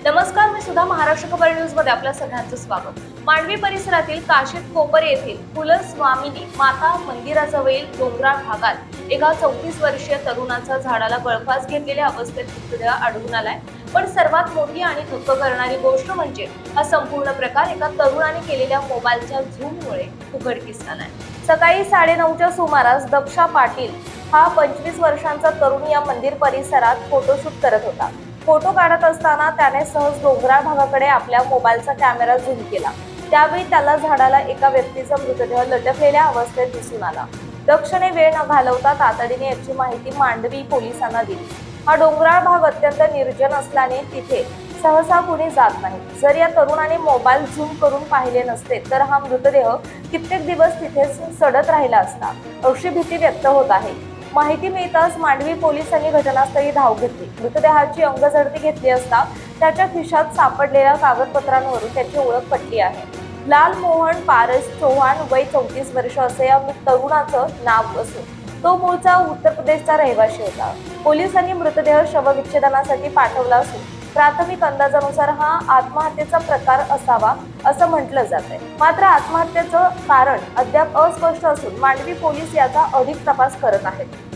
नमस्कार, मी सुद्धा महाराष्ट्र खबर न्यूज मध्ये आपल्या सगळ्यांचं स्वागत। मांडवी परिसरातील काशीद कोपर येथील कुलस्वामिनी माता मंदिराजवळील डोंगराळ भागात एका 34 वर्षीय तरुणाचा झाडाला गळफास घेतलेल्या अवस्थेत मृतदेह आढळून आलाय। पण सर्वात मोठी आणि थक्क करणारी गोष्ट म्हणजे हा संपूर्ण प्रकार एका तरुणाने केलेल्या मोबाईलच्या झूममुळे उघडकीस आलाय। सकाळी 9:30च्या सुमारास दक्षा पाटील हा 25 वर्षांचा तरुण या मंदिर परिसरात फोटोशूट करत होता। फोटो काढत असताना त्याने सहज डोंगराळ भागाकडे आपल्या मोबाईलचा कॅमेरा झूम केला। त्यावेळी त्याला झाडाला एका व्यक्तीचा मृतदेह लटकलेल्या अवस्थेत दिसून आला। दक्षने वेळ न घालवता तातडीने याची माहिती मांडवी पोलिसांना दिली। हा डोंगराळ भाग अत्यंत निर्जन असल्याने तिथे सहसा कुणी जात नाही। जर या तरुणाने मोबाईल झूम करून पाहिले नसते तर हा मृतदेह कित्येक दिवस तिथेच सडत राहिला असता, अशी भीती व्यक्त होत आहे। माहिती मिळताच मांडवी पोलिसांनी घटनास्थळी धाव घेतली। मृतदेहाची अंगझडती घेतली असता त्याच्या खिशात सापडलेल्या कागदपत्रांवरून त्याची ओळख पटली आहे। लाल मोहन पारस चौहान, वय 34 वर्ष असे या तरुणाचं नाव असून तो मूळचा उत्तर प्रदेशचा रहिवासी होता। पोलिसांनी मृतदेह शवविच्छेदनासाठी पाठवला असून प्राथमिक अंदाजानुसार हा आत्महत्येचा प्रकार असावा असं म्हटलं जातंय। मात्र आत्महत्येचं कारण अद्याप अस्पष्ट असून मांडवी पोलीस याचा अधिक तपास करत आहेत।